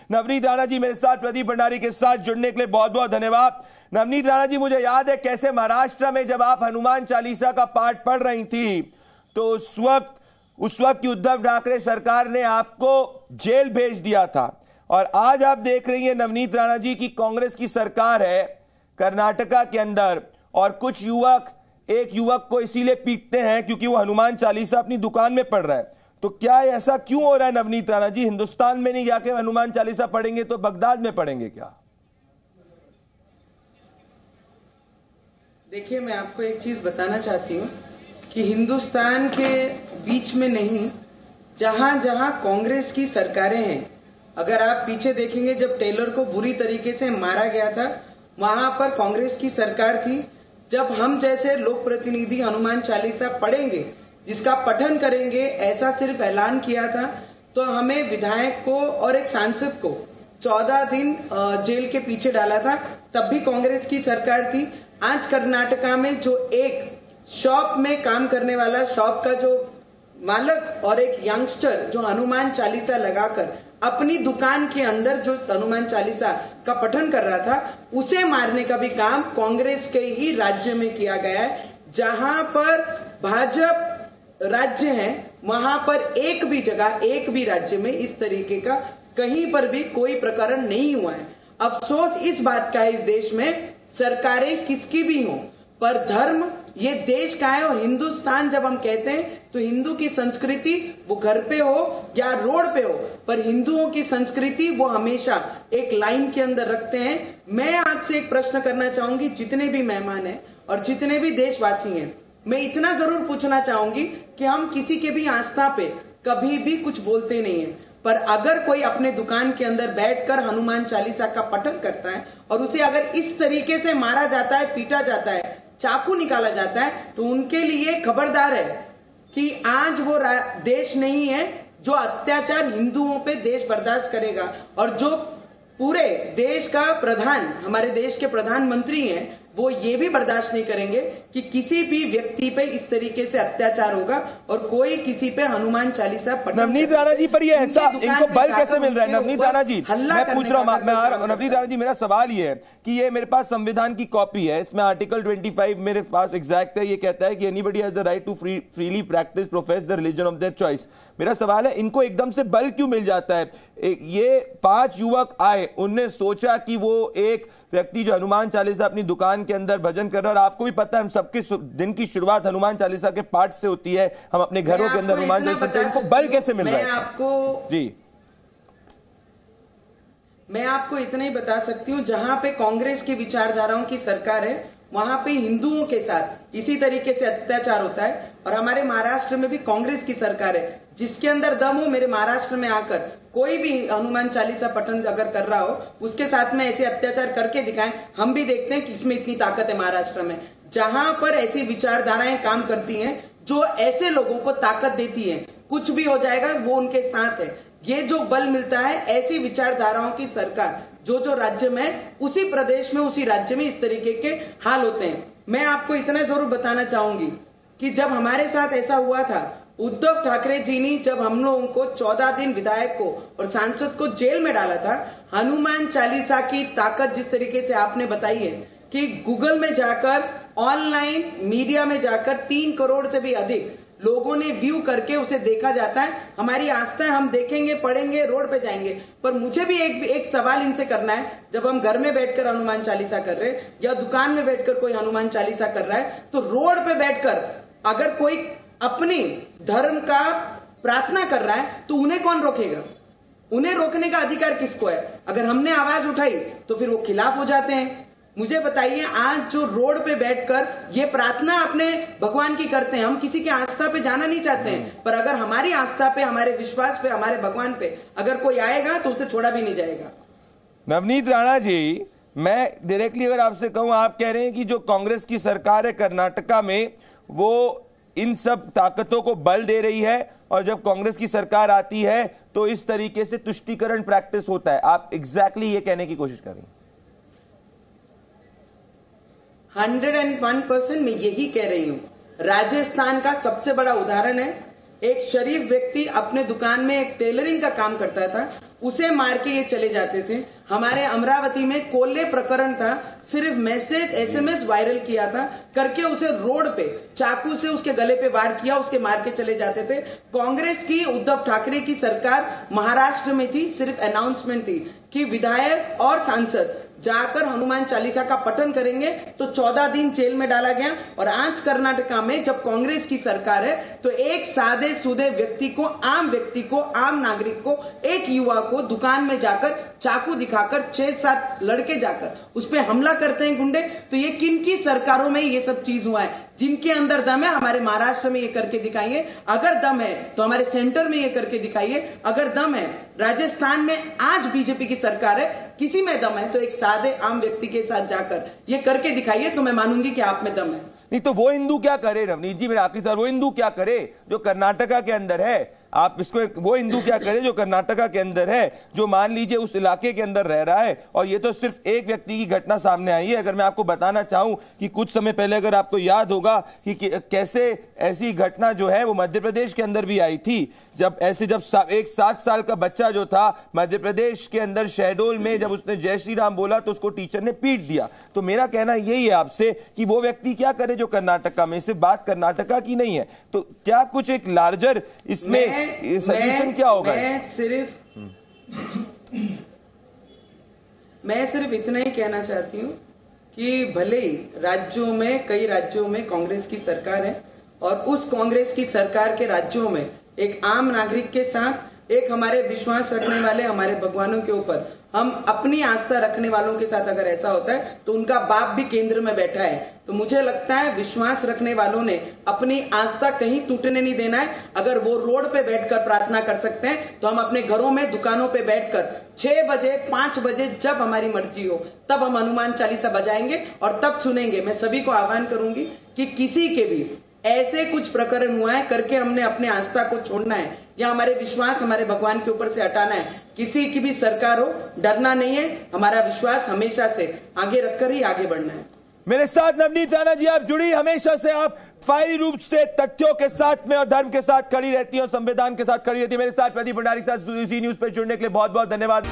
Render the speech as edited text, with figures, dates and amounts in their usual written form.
नवनीत राणा जी मेरे साथ प्रदीप भंडारी के साथ जुड़ने के लिए बहुत बहुत धन्यवाद। नवनीत राणा जी, मुझे याद है कैसे महाराष्ट्र में जब आप हनुमान चालीसा का पाठ पढ़ रही थी तो उस वक्त की उद्धव ठाकरे सरकार ने आपको जेल भेज दिया था, और आज आप देख रही हैं नवनीत राणा जी की कांग्रेस की सरकार है कर्नाटका के अंदर, और कुछ युवक एक युवक को इसीलिए पीटते हैं क्योंकि वो हनुमान चालीसा अपनी दुकान में पढ़ रहा है। तो क्या ऐसा क्यों हो रहा है नवनीत राणा जी? हिंदुस्तान में नहीं जाके हनुमान चालीसा पढ़ेंगे तो बगदाद में पढ़ेंगे क्या? देखिए, मैं आपको एक चीज बताना चाहती हूँ कि हिंदुस्तान के बीच में नहीं, जहां जहां कांग्रेस की सरकारें हैं, अगर आप पीछे देखेंगे जब टेलर को बुरी तरीके से मारा गया था वहां पर कांग्रेस की सरकार थी। जब हम जैसे लोक प्रतिनिधि हनुमान चालीसा पढ़ेंगे, जिसका पठन करेंगे, ऐसा सिर्फ ऐलान किया था, तो हमें विधायक को और एक सांसद को 14 दिन जेल के पीछे डाला था, तब भी कांग्रेस की सरकार थी। आज कर्नाटका में जो एक शॉप में काम करने वाला, शॉप का जो मालक और एक यंगस्टर जो हनुमान चालीसा लगाकर अपनी दुकान के अंदर जो हनुमान चालीसा का पठन कर रहा था, उसे मारने का भी काम कांग्रेस के ही राज्य में किया गया है। जहां पर भाजपा राज्य है वहां पर एक भी जगह, एक भी राज्य में इस तरीके का कहीं पर भी कोई प्रकरण नहीं हुआ है। अफसोस इस बात का है, इस देश में सरकारें किसकी भी हों, पर धर्म ये देश का है। और हिंदुस्तान जब हम कहते हैं तो हिंदू की संस्कृति वो घर पे हो या रोड पे हो, पर हिंदुओं की संस्कृति वो हमेशा एक लाइन के अंदर रखते हैं। मैं आपसे एक प्रश्न करना चाहूंगी, जितने भी मेहमान हैं और जितने भी देशवासी हैं, मैं इतना जरूर पूछना चाहूंगी कि हम किसी के भी आस्था पे कभी भी कुछ बोलते नहीं है, पर अगर कोई अपने दुकान के अंदर बैठकर हनुमान चालीसा का पठन करता है और उसे अगर इस तरीके से मारा जाता है, पीटा जाता है, चाकू निकाला जाता है, तो उनके लिए खबरदार है कि आज वो देश नहीं है जो अत्याचार हिंदुओं पे देश बर्दाश्त करेगा। और जो पूरे देश का प्रधान, हमारे देश के प्रधानमंत्री हैं, वो ये भी बर्दाश्त नहीं करेंगे कि किसी भी व्यक्ति पे इस तरीके से अत्याचार होगा और कोई किसी पे हनुमान चालीसा पठन। नवनीत राणा जी, पर ये ऐसा इनको बल कैसे मिल रहा है? नवनीत राणा जी, मैं पूछ रहा हूं, नवनीत राणा जी, मेरा सवाल ये है कि ये मेरे पास संविधान की कॉपी है, इसमें आर्टिकल 25 मेरे पास एग्जैक्ट है, ये कहता है कि anybody has the right to freely practise profess the religion of their choice. मेरा सवाल है, इनको एकदम से बल क्यों मिल जाता है? ये 5 युवक आए, उनने सोचा कि वो एक व्यक्ति जो हनुमान चालीसा अपनी दुकान के अंदर भजन कर रहा है, और आपको भी पता है हम सबके दिन की शुरुआत हनुमान चालीसा के पाठ से होती है, हम अपने घरों के अंदर हनुमान चालीसा सुनते हैं, इनको बल कैसे मिल रहा है? मैं आपको इतना ही बता सकती हूँ, जहां पे कांग्रेस की विचारधाराओं की सरकार है वहां पे हिंदुओं के साथ इसी तरीके से अत्याचार होता है। और हमारे महाराष्ट्र में भी कांग्रेस की सरकार है, जिसके अंदर दम हो मेरे महाराष्ट्र में आकर कोई भी हनुमान चालीसा पठन अगर कर रहा हो, उसके साथ में ऐसे अत्याचार करके दिखाएं। हम भी देखते हैं कि इसमें इतनी ताकत है महाराष्ट्र में, जहां पर ऐसी विचारधाराएं काम करती हैं जो ऐसे लोगों को ताकत देती है, कुछ भी हो जाएगा वो उनके साथ है। ये जो बल मिलता है ऐसी विचारधाराओं की सरकार जो राज्य में, उसी प्रदेश में, उसी राज्य में इस तरीके के हाल होते हैं। मैं आपको इतना जरूर बताना चाहूंगी कि जब हमारे साथ ऐसा हुआ था, उद्धव ठाकरे जी ने जब हम लोगों को 14 दिन विधायक को और सांसद को जेल में डाला था, हनुमान चालीसा की ताकत जिस तरीके से आपने बताई है कि गूगल में जाकर, ऑनलाइन मीडिया में जाकर 3 करोड़ से भी अधिक लोगों ने व्यू करके उसे देखा जाता है। हमारी आस्था है, हम देखेंगे, पढ़ेंगे, रोड पे जाएंगे। पर मुझे भी एक सवाल इनसे करना है, जब हम घर में बैठकर हनुमान चालीसा कर रहे हैं या दुकान में बैठकर कोई हनुमान चालीसा कर रहा है, तो रोड पे बैठकर अगर कोई अपनी धर्म का प्रार्थना कर रहा है तो उन्हें कौन रोकेगा? उन्हें रोकने का अधिकार किसको है? अगर हमने आवाज उठाई तो फिर वो खिलाफ हो जाते हैं। मुझे बताइए, आज जो रोड पे बैठकर ये प्रार्थना अपने भगवान की करते हैं, हम किसी की आस्था पे जाना नहीं चाहते हैं, पर अगर हमारी आस्था पे, हमारे विश्वास पे, हमारे भगवान पे अगर कोई आएगा तो उसे छोड़ा भी नहीं जाएगा। नवनीत राणा जी, मैं डायरेक्टली अगर आपसे कहूं, आप कह रहे हैं कि जो कांग्रेस की सरकार है कर्नाटका में, वो इन सब ताकतों को बल दे रही है, और जब कांग्रेस की सरकार आती है तो इस तरीके से तुष्टीकरण प्रैक्टिस होता है। आप एग्जैक्टली ये कहने की कोशिश कर रही हैं? 101% मैं यही कह रही हूं। राजस्थान का सबसे बड़ा उदाहरण है, एक शरीफ व्यक्ति अपने दुकान में एक टेलरिंग का काम करता था, उसे मार के ये चले जाते थे। हमारे अमरावती में कोल्हे प्रकरण था, सिर्फ मैसेज SMS वायरल किया था, करके उसे रोड पे चाकू से उसके गले पे वार किया, उसके मार के चले जाते थे। कांग्रेस की, उद्धव ठाकरे की सरकार महाराष्ट्र में थी, सिर्फ अनाउंसमेंट थी कि विधायक और सांसद जाकर हनुमान चालीसा का पठन करेंगे, तो 14 दिन जेल में डाला गया। और आज कर्नाटका में जब कांग्रेस की सरकार है तो एक सादे सूदे व्यक्ति को, आम व्यक्ति को, आम नागरिक को, एक युवा को दुकान में जाकर चाकू दिखाकर 6-7 लड़के जाकर उस पर हमला करते हैं गुंडे। तो ये किन की सरकारों में ये सब चीज हुआ है? जिनके अंदर दम है हमारे महाराष्ट्र में ये करके दिखाइए, अगर दम है तो हमारे सेंटर में ये करके दिखाइए, अगर दम है राजस्थान में आज बीजेपी की सरकार है, किसी में दम है तो एक सादे आम व्यक्ति के साथ जाकर ये करके दिखाइए, तो मैं मानूंगी कि आप में दम है। नहीं तो वो हिंदू क्या करे रवनीत जी, मेरा आखिरी सवाल, वो हिंदू क्या करे जो कर्नाटका के अंदर है? आप इसको वो हिंदू क्या करे जो कर्नाटका के अंदर है, जो मान लीजिए उस इलाके के अंदर रह रहा है? और ये तो सिर्फ एक व्यक्ति की घटना सामने आई है। अगर मैं आपको बताना चाहूं कि कुछ समय पहले, अगर आपको याद होगा कि कैसे ऐसी घटना जो है वो मध्य प्रदेश के अंदर भी आई थी, जब एक 7 साल का बच्चा जो था मध्य प्रदेश के अंदर शहडोल में, जब उसने जय श्री राम बोला तो उसको टीचर ने पीट दिया। तो मेरा कहना यही है आपसे कि वो व्यक्ति क्या करे जो कर्नाटका में, सिर्फ बात कर्नाटका की नहीं है, तो क्या कुछ एक लार्जर इसमें सजेशन क्या होगा? मैं सिर्फ इतना ही कहना चाहती हूँ कि भले ही राज्यों में, कई राज्यों में कांग्रेस की सरकार है, और उस कांग्रेस की सरकार के राज्यों में एक आम नागरिक के साथ, एक हमारे विश्वास रखने वाले, हमारे भगवानों के ऊपर हम अपनी आस्था रखने वालों के साथ अगर ऐसा होता है तो उनका बाप भी केंद्र में बैठा है। तो मुझे लगता है विश्वास रखने वालों ने अपनी आस्था कहीं टूटने नहीं देना है। अगर वो रोड पे बैठकर प्रार्थना कर सकते हैं तो हम अपने घरों में, दुकानों पे बैठकर 6 बजे, 5 बजे, जब हमारी मर्जी हो तब हम हनुमान चालीसा बजाएंगे और तब सुनेंगे। मैं सभी को आह्वान करूंगी कि किसी के भी ऐसे कुछ प्रकरण हुआ है करके हमने अपने आस्था को छोड़ना है या हमारे विश्वास, हमारे भगवान के ऊपर से हटाना है। किसी की भी सरकार हो, डरना नहीं है, हमारा विश्वास हमेशा से आगे रखकर ही आगे बढ़ना है। मेरे साथ नवनीत राणा जी, आप जुड़ी, हमेशा से आप फायरी रूप से तथ्यों के साथ में और धर्म के साथ खड़ी रहती है और संविधान के साथ खड़ी रहती है। मेरे साथ प्रदीप भंडारी के साथ जी न्यूज पर जुड़ने के लिए बहुत बहुत धन्यवाद।